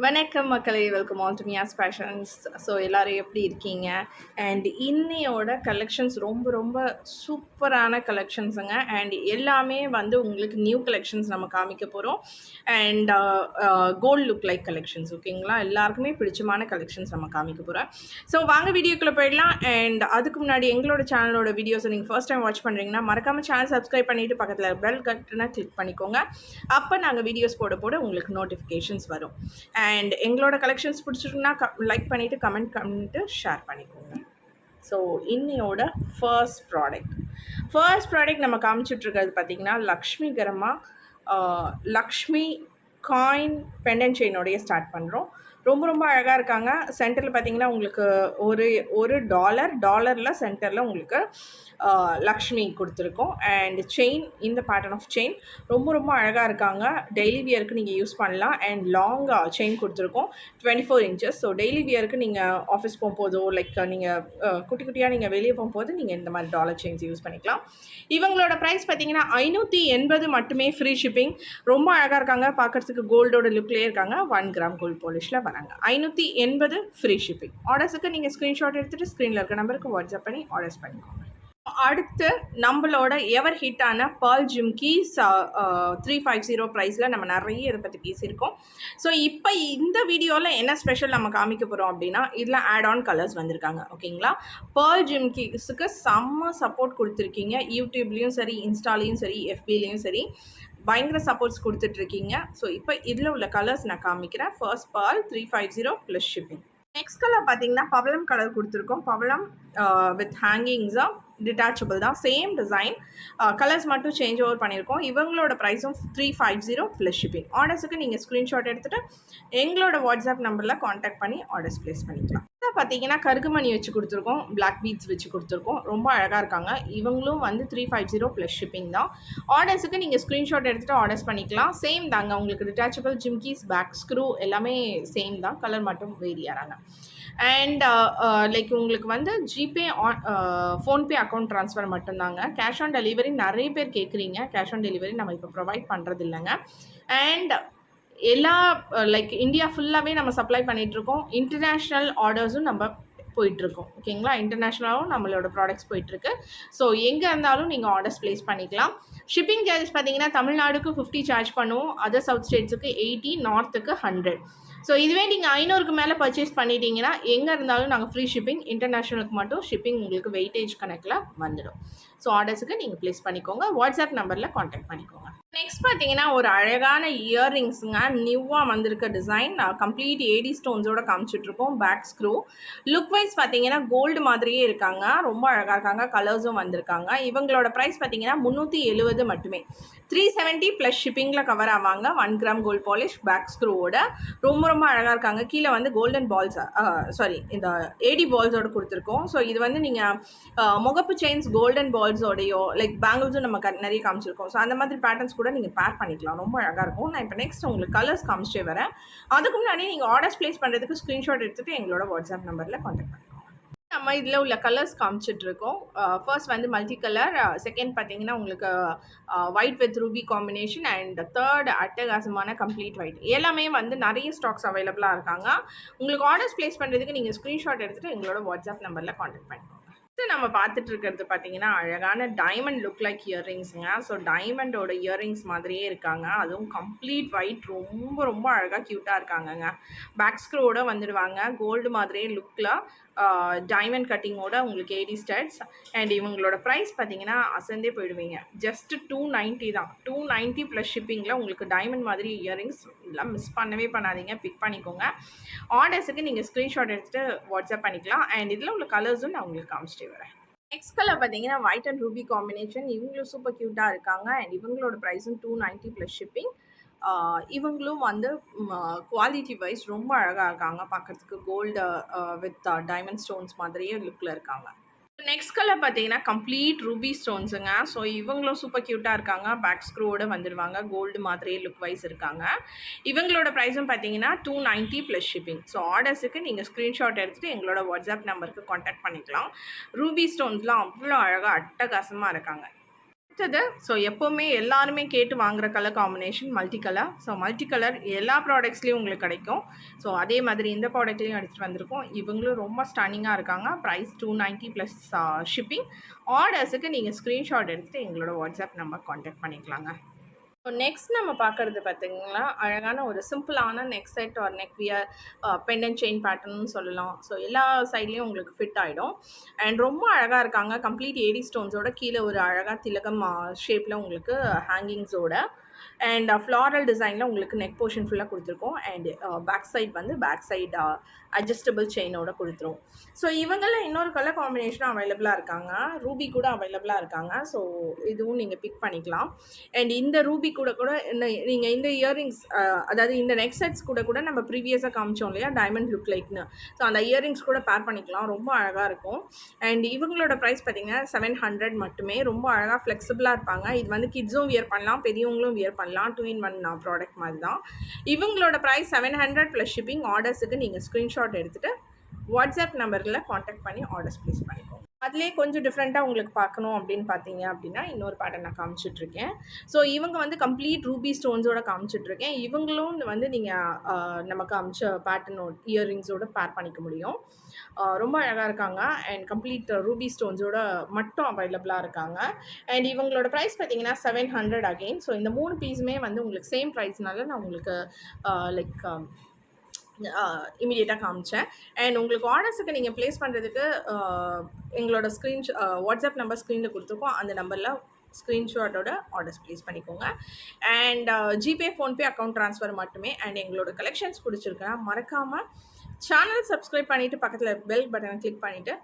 வணக்கம் மக்களே, welcome all to Mia's Fashions. So எல்லோரும் எப்படி இருக்கீங்க? அண்ட் இன்னையோட கலெக்ஷன்ஸ் ரொம்ப ரொம்ப சூப்பரான கலெக்ஷன்ஸுங்க. அண்ட் எல்லாமே வந்து உங்களுக்கு நியூ கலெக்ஷன்ஸ் நம்ம காமிக்க போகிறோம். And gold look like collections, ஓகேங்களா? எல்லாருக்குமே பிடிச்சமான கலெக்ஷன்ஸ் நம்ம காமிக்க போகிறோம். ஸோ வாங்க வீடியோக்குள்ளே போயிடலாம். அண்ட் அதுக்கு முன்னாடி எங்களோட சேனலோட வீடியோஸை நீங்கள் ஃபர்ஸ்ட் டைம் வாட்ச் பண்ணுறீங்கன்னா மறக்காமல் சேனல் சப்ஸ்கிரைப் பண்ணிவிட்டு பக்கத்தில் பெல் பட்டனை கிளிக் பண்ணிக்கோங்க. அப்போ நாங்கள் வீடியோஸ் போட உங்களுக்கு நோட்டிஃபிகேஷன்ஸ் வரும். அண்ட் எங்களோட கலெக்ஷன்ஸ் பிடிச்சிருக்குன்னா லைக் பண்ணிவிட்டு கமெண்ட் பண்ணிட்டு ஷேர் பண்ணிக்கோங்க. ஸோ இன்னையோட ஃபர்ஸ்ட் ப்ராடக்ட் நம்ம காமிச்சிட்ருக்கிறது பார்த்திங்கன்னா லக்ஷ்மி காயின் பெண்டன்ட் செயினோடைய ஸ்டார்ட் பண்ணுறோம். ரொம்ப ரொம்ப அழகாக இருக்காங்க. சென்டரில் பார்த்தீங்கன்னா உங்களுக்கு ஒரு டாலரில் சென்டரில் உங்களுக்கு லக்ஷ்மி கொடுத்துருக்கோம். அண்ட் செயின், இந்த பேட்டர்ன் ஆஃப் செயின் ரொம்ப ரொம்ப அழகாக இருக்காங்க. டெய்லி வியருக்கு நீங்கள் யூஸ் பண்ணலாம். அண்ட் லாங் செயின் கொடுத்துருக்கோம், 24 inches. ஸோ டெய்லி வியருக்கு நீங்கள் ஆஃபீஸ் போகும்போதோ நீங்கள் குட்டி குட்டியாக நீங்கள் வெளியே போகும்போது நீங்கள் இந்த மாதிரி டாலர் செயின்ஸ் யூஸ் பண்ணிக்கலாம். இவங்களோட ப்ரைஸ் பார்த்தீங்கன்னா 580 மட்டுமே, ஃப்ரீ ஷிப்பிங். ரொம்ப அழகாக இருக்காங்க, பார்க்குறதுக்கு கோல்டோட லுக்லேயே இருக்காங்க. 1 கிராம் கோல்ட் பாலிஷில் வராங்க. 580 ஃப்ரீ ஷிப்பிங். ஆர்டர்ஸுக்கு நீங்கள் ஸ்க்ரீன்ஷாட் எடுத்துகிட்டு ஸ்க்ரீனில் இருக்க நம்பருக்கு வாட்ஸ்அப் பண்ணி ஆர்டர்ஸ் பண்ணிக்கோங்க. அடுத்து நம்மளோட எவர் ஹிட்டான பேர்ல் ஜிம்கீஸ் 350 ப்ரைஸில் நம்ம நிறைய இதை பற்றி பேசியிருக்கோம். ஸோ இப்போ இந்த வீடியோவில் என்ன ஸ்பெஷல் நம்ம காமிக்க போகிறோம் அப்படின்னா, இதில் ஆட் ஆன் கலர்ஸ் வந்திருக்காங்க, ஓகேங்களா? பேர்ல் ஜிம்கீஸுக்கு செம்ம சப்போர்ட் கொடுத்துருக்கீங்க. யூடியூப்லேயும் சரி, இன்ஸ்டாலேயும் சரி, எஃபிலையும் சரி, பயங்கர சப்போர்ட்ஸ் கொடுத்துட்ருக்கீங்க. ஸோ இப்போ இதில் உள்ள கலர்ஸ் நான் காமிக்கிறேன். First pearl 350 plus shipping. Next colour பார்த்தீங்கன்னா பவளம் கலர் கொடுத்துருக்கோம். பவளம் வித் ஹேங்கிங்ஸாக டிட்டாச்சபிள் தான், சேம் டிசைன், கலர்ஸ் மட்டும் சேஞ்ச் ஓவர் பண்ணியிருக்கோம். இவங்களோட ப்ரைஸும் 350 ப்ளஸ் ஷிப்பிங். ஆர்டர்ஸுக்கு நீங்கள் ஸ்க்ரீன்ஷாட் எடுத்துகிட்டு எங்களோட வாட்ஸ்அப் நம்பரில் காண்டாக்ட் பண்ணி ஆர்டர்ஸ் ப்ளேஸ் பண்ணிக்கலாம். பார்த்தீங்கன்னா கருகுமணி வச்சு கொடுத்துருக்கோம், பிளாக் பீட்ஸ் வச்சு கொடுத்துருக்கோம். ரொம்ப அழகாக இருக்காங்க. இவங்களும் வந்து 350 ப்ளஸ் ஷிப்பிங் தான். ஆர்டர்ஸுக்கு நீங்கள் ஸ்க்ரீன்ஷாட் எடுத்துகிட்டு ஆர்டர்ஸ் பண்ணிக்கலாம். சேம் தாங்க, உங்களுக்கு டிட்டாச்சபிள் ஜிம்கீஸ், பேக் ஸ்க்ரூ எல்லாமே சேம் தான், கலர் மட்டும் வேரி ஆகிறாங்க. அண்ட் லைக் உங்களுக்கு வந்து ஜிபே ஃபோன்பே அக்கௌண்ட் ட்ரான்ஸ்ஃபர் மட்டும்தாங்க. கேஷ் ஆன் டெலிவரி நிறைய பேர் கேட்குறீங்க. கேஷ் ஆன் டெலிவரி நம்ம இப்போ ப்ரொவைட் பண்ணுறது இல்லைங்க. அண்ட் எல்லா லைக் இந்தியா ஃபுல்லாகவே நம்ம சப்ளை பண்ணிகிட்ருக்கோம். இன்டர்நேஷ்னல் ஆர்டர்ஸும் நம்ம போயிட்டுருக்கோம், ஓகேங்களா? இன்டர்நேஷ்னலாகவும் நம்மளோட ப்ராடக்ட்ஸ் போயிட்டுருக்கு. ஸோ எங்கே இருந்தாலும் நீங்கள் ஆர்டர்ஸ் ப்ளேஸ் பண்ணிக்கலாம். ஷிப்பிங் சார்ஜஸ் பார்த்தீங்கன்னா தமிழ்நாடுக்கு 50 சார்ஜ் பண்ணுவோம், அதர் சவுத் ஸ்டேட்ஸுக்கு 80, நார்த்துக்கு 100. ஸோ இதுவே நீங்கள் 500க்கு மேலே பர்ச்சேஸ் பண்ணிட்டீங்கன்னா எங்கே இருந்தாலும் நாங்கள் ஃப்ரீ ஷிப்பிங். இன்டர்நேஷ்னலுக்கு மட்டும் ஷிப்பிங் உங்களுக்கு வெயிட்டேஜ் கணக்கில் வந்துடும். ஸோ ஆர்டர்ஸுக்கு நீங்கள் ப்ளேஸ் பண்ணிக்கோங்க, வாட்ஸ்அப் நம்பரில் காண்டாக்ட் பண்ணிக்கோங்க. நெக்ஸ்ட் பார்த்தீங்கன்னா ஒரு அழகான இயர்ரிங்ஸுங்க, நியூவாக வந்திருக்க டிசைன், கம்ப்ளீட் ஏடி ஸ்டோன்ஸோட காமிச்சிட்ருக்கோம். பேக் ஸ்க்ரூ லுக் வைஸ் பார்த்தீங்கன்னா கோல்டு மாதிரியே இருக்காங்க, ரொம்ப அழகாக இருக்காங்க. கலர்ஸும் வந்திருக்காங்க. இவங்களோட ப்ரைஸ் பார்த்தீங்கன்னா 370 மட்டுமே, 370 ப்ளஸ் ஷிப்பிங்கில் கவர் ஆவாங்க. 1 கிராம் கோல்ட் பாலிஷ், பேக் ஸ்க்ரூவோட ரொம்ப ரொம்ப அழகாக இருக்காங்க. கீழே வந்து கோல்டன் பால்ஸ், இந்த ஏடி பால்ஸோட கொடுத்துருக்கோம். ஸோ இது வந்து நீங்கள் முகப்பு செயின்ஸ் கோல்டன் பால்ஸோடையோ லைக் பேங்கிள்ஸும் நம்ம நிறைய காமிச்சிருக்கோம். ஸோ அந்த மாதிரி பேட்டர்ன்ஸ் கூட நீங்கள் பேர் பண்ணிக்கலாம், ரொம்ப அழகாக இருக்கும். நான் இப்போ நெக்ஸ்ட் உங்களுக்கு கலர்ஸ் காமிச்சிட்டே வரேன். அதுக்கு முன்னாடி நீங்கள் ஆர்டர்ஸ் ப்ளேஸ் பண்ணுறதுக்கு ஸ்க்ரீன்ஷாட் எடுத்துகிட்டு எங்களோட வாட்ஸ்அப் நம்பரில் காண்டாக்ட் பண்ணிக்கோங்க. நம்ம இதில் உள்ள கலர்ஸ் காமிச்சிட்ருக்கோம். ஃபர்ஸ்ட் வந்து மல்டி கலர், செகண்ட் பார்த்தீங்கன்னா உங்களுக்கு white with Ruby combination, and third அட்டகாசமான கம்ப்ளீட் ஒயிட். எல்லாமே வந்து நிறைய ஸ்டாக்ஸ் அவைலபிளாக இருக்காங்க. உங்களுக்கு ஆர்டர்ஸ் ப்ளேஸ் பண்ணுறதுக்கு நீங்கள் ஸ்க்ரீன்ஷாட் எடுத்துகிட்டு எங்களோட வாட்ஸ்அப் நம்பரில் காண்டாக்ட் பண்ணிக்கோங்க. நம்ம பார்த்துட்டு இருக்கிறது பார்த்தீங்கன்னா அழகான டைமண்ட் லுக் லைக் இயர்ரிங்ஸுங்க. ஸோ டைமண்டோட இயர்ரிங்ஸ் மாதிரியே இருக்காங்க, அதுவும் கம்ப்ளீட் ஒயிட். ரொம்ப ரொம்ப அழகாக க்யூட்டாக இருக்காங்கங்க. பேக் ஸ்க்ரூவோட வந்துடுவாங்க, கோல்டு மாதிரியே லுக்கில் டைமண்ட் கட்டிங்கோட உங்களுக்கு 80 ஸ்டட்ஸ். அண்ட் இவங்களோட ப்ரைஸ் பார்த்தீங்கன்னா அசந்தே போயிடுவீங்க, ஜஸ்ட் 290 தான். 290 ப்ளஸ் ஷிப்பிங்கில் உங்களுக்கு டைமண்ட் மாதிரி இயர்ரிங்ஸ் எல்லாம் மிஸ் பண்ணவே பண்ணாதீங்க, பிக் பண்ணிக்கோங்க. ஆர்டர்ஸுக்கு நீங்கள் ஸ்க்ரீன்ஷாட் எடுத்துகிட்டு வாட்ஸ்அப் பண்ணிக்கலாம். அண்ட் இதில் உள்ள கலர்ஸும் நான் உங்களுக்கு காமிச்சிட்டே வரேன். நெக்ஸ்ட் கலர் பார்த்தீங்கன்னா ஒயிட் அண்ட் ரூபி காம்பினேஷன். இவங்களும் சூப்பர் க்யூட்டாக இருக்காங்க. அண்ட் இவங்களோட ப்ரைஸும் 290 ப்ளஸ் ஷிப்பிங். இவங்களும் வந்து குவாலிட்டி வைஸ் ரொம்ப அழகாக இருக்காங்க, பார்க்குறதுக்கு கோல்டு வித் டைமண்ட் ஸ்டோன்ஸ் மாதிரியே லுக்கில் இருக்காங்க. நெக்ஸ்ட் கலர் பார்த்தீங்கன்னா கம்ப்ளீட் ரூபி ஸ்டோன்ஸுங்க. ஸோ இவங்களும் சூப்பர் க்யூட்டாக இருக்காங்க, பேக் ஸ்க்ரூவோட வந்துடுவாங்க, கோல்டு மாதிரியே லுக் வைஸ் இருக்காங்க. இவங்களோட ப்ரைஸும் பார்த்தீங்கன்னா 290 ப்ளஸ் ஷிப்பிங். ஸோ ஆர்டர்ஸுக்கு நீங்கள் ஸ்க்ரீன்ஷாட் எடுத்துகிட்டு எங்களோட வாட்ஸ்அப் நம்பருக்கு காண்டாக்ட் பண்ணிக்கலாம். ரூபி ஸ்டோன்ஸ்லாம் அவ்வளோ அழகாக அட்டகாசமாக இருக்காங்க. அடுத்தது ஸோ எப்போவுமே எல்லாருமே கேட்டு வாங்குற colour combination multi colour. So multi colour எல்லா ப்ராடக்ட்ஸ்லேயும் உங்களுக்கு கிடைக்கும். ஸோ அதே மாதிரி இந்த ப்ராடக்ட்லேயும் எடுத்துகிட்டு வந்திருக்கோம். இவங்களும் ரொம்ப ஸ்டன்னிங்காக இருக்காங்க. Price 290 plus shipping. ஆர்டர்ஸுக்கு நீங்கள் ஸ்க்ரீன்ஷாட் எடுத்துகிட்டு எங்களோட வாட்ஸ்அப் நம்பர் காண்டாக்ட் பண்ணிக்கலாங்க. ஸோ நெக்ஸ்ட் நம்ம பார்க்குறது பார்த்தீங்கன்னா அழகான ஒரு சிம்பிளான neck set or neck wear pendant chain பேட்டர்ன்னு சொல்லலாம். ஸோ எல்லா சைட்லேயும் உங்களுக்கு ஃபிட் ஆகிடும். அண்ட் ரொம்ப அழகாக இருக்காங்க. கம்ப்ளீட் ஏடி ஸ்டோன்ஸோட கீழே ஒரு அழகாக திலகம் ஷேப்பில் உங்களுக்கு ஹேங்கிங்ஸோட அண்ட் ஃப்ளாரல் டிசைனில் உங்களுக்கு நெக் போர்ஷன் ஃபுல்லாக கொடுத்துருக்கோம். அண்ட் பேக் சைட் வந்து பேக் சைட் அட்ஜஸ்டபிள் செயினோட கொடுத்துரும். ஸோ இவங்களில் இன்னொரு கலர் காம்பினேஷனும் அவைலபிளாக இருக்காங்க. ரூபி கூட அவைலபிளாக இருக்காங்க. ஸோ இதுவும் நீங்கள் பிக் பண்ணிக்கலாம். அண்ட் இந்த ரூபி கூட நீங்கள் இந்த இயரிங்ஸ் அதாவது இந்த நெக் செட்ஸ் கூட நம்ம ப்ரீவியஸாக காமிச்சோம் இல்லையா, டைமண்ட் லுக் லைக்னு. ஸோ அந்த இயரிங்ஸ் கூட பேர் பண்ணிக்கலாம். ரொம்ப அழகாக இருக்கும். அண்ட் இவங்களோட ப்ரைஸ் பார்த்தீங்கன்னா 700 மட்டுமே. ரொம்ப அழகாக ஃப்ளெக்சிபிளாக இருப்பாங்க. இது வந்து கிட்ஸும் வியர் பண்ணலாம், பெரியவங்களும் வியர் பண்ணலாம். 2-in-1 ப்ராடக்ட் மாதிரி தான். இவங்களோட ப்ரைஸ் 700 ப்ளஸ் ஷிப்பிங். ஆர்டர்ஸுக்கு நீங்கள் ஸ்க்ரீன்ஷாட் எடுத்துகிட்டு வாட்ஸ்அப் நம்பரில் காண்டாக்ட் பண்ணி ஆர்டர்ஸ் ப்ளேஸ் பண்ணிக்கோங்க. அதுலேயே கொஞ்சம் டிஃப்ரெண்ட்டாக உங்களுக்கு பார்க்கணும் அப்படின்னு பார்த்தீங்க அப்படின்னா இன்னொரு பேட்டர்ன் நான் காமிச்சிட்ருக்கேன். ஸோ இவங்க வந்து கம்ப்ளீட் ரூபி ஸ்டோன்ஸோட காமிச்சிட்ருக்கேன். இவங்களும் வந்து நீங்கள் நமக்கு காமிச்ச பேட்டர்னோட இயரிங்ஸோட பேர் பண்ணிக்க முடியும். ரொம்ப அழகாக இருக்காங்க. அண்ட் கம்ப்ளீட் ரூபி ஸ்டோன்ஸோட மட்டும் அவைலபிளாக இருக்காங்க. அண்ட் இவங்களோட ப்ரைஸ் பார்த்தீங்கன்னா 700 அகெயின். ஸோ இந்த 3 பீஸுமே வந்து உங்களுக்கு சேம் ப்ரைஸ்னால நான் உங்களுக்கு லைக் இமீடியட்டாக காமிச்சேன். அண்ட் உங்களுக்கு ஆர்டர்ஸுக்கு நீங்கள் ப்ளேஸ் பண்ணுறதுக்கு எங்களோட வாட்ஸ்அப் நம்பர் ஸ்க்ரீனில் கொடுத்துருக்கோம். அந்த நம்பரில் ஸ்க்ரீன்ஷாட்டோட ஆர்டர்ஸ் ப்ளேஸ் பண்ணிக்கோங்க. And GPay, PhonePe account transfer மட்டுமே. அண்ட் எங்களோட கலெக்ஷன்ஸ் பிடிச்சிருக்குன்னா மறக்காமல் சேனல் சப்ஸ்கிரைப் பண்ணிவிட்டு பக்கத்தில் பெல் பட்டனை கிளிக் பண்ணிவிட்டு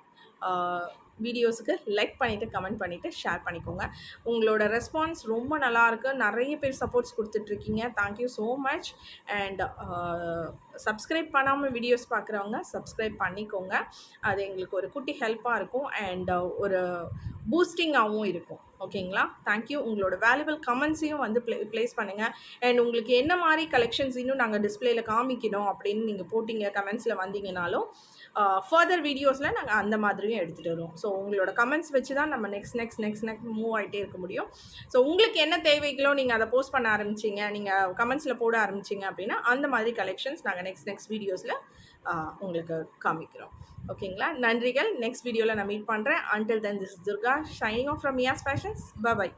வீடியோஸுக்கு லைக் பண்ணிவிட்டு கமெண்ட் பண்ணிவிட்டு ஷேர் பண்ணிக்கோங்க. உங்களோட ரெஸ்பான்ஸ் ரொம்ப நல்லாயிருக்கு. நிறைய பேர் சப்போர்ட்ஸ் கொடுத்துட்ருக்கீங்க. Thank you so much. And subscribe பண்ணாமல் வீடியோஸ் பார்க்குறவங்க சப்ஸ்கிரைப் பண்ணிக்கோங்க. அது எங்களுக்கு ஒரு குட்டி ஹெல்ப்பாக இருக்கும். அண்ட் ஒரு பூஸ்டிங்காகவும் இருக்கும். ஓகேங்களா? தேங்க்யூ. உங்களோட வேல்யூபிள் கமெண்ட்ஸையும் வந்து ப்ளேஸ் பண்ணுங்கள். அண்ட் உங்களுக்கு என்ன மாதிரி கலெக்ஷன்ஸ் இன்னும் நாங்கள் டிஸ்பிளேயில் காமிக்கணும் அப்படின்னு நீங்கள் போட்டிங்க கமெண்ட்ஸில் வந்தீங்கனாலும் ஃபர்தர் வீடியோஸில் நாங்கள் அந்த மாதிரியும் எடுத்துகிட்டு வருவோம். ஸோ உங்களோட கமெண்ட்ஸ் வச்சு தான் நம்ம நெக்ஸ்ட் மூவ் ஆகிட்டே இருக்க முடியும். ஸோ உங்களுக்கு என்ன தேவைகளோ நீங்கள் அதை போஸ்ட் பண்ண ஆரம்பிச்சிங்க, நீங்கள் கமெண்ட்ஸில் போட ஆரம்பிச்சிங்க அப்படின்னா அந்த மாதிரி கலெக்ஷன்ஸ் நாங்கள் நெக்ஸ்ட் வீடியோஸில் உங்களுக்கு காமிக்கிறோம். ஓகேங்களா? நன்றிகள். நெக்ஸ்ட் வீடியோவில் நான் மீட் பண்ணுறேன். Until then, this is Durga signing off from Mia's Fashions. Bye bye.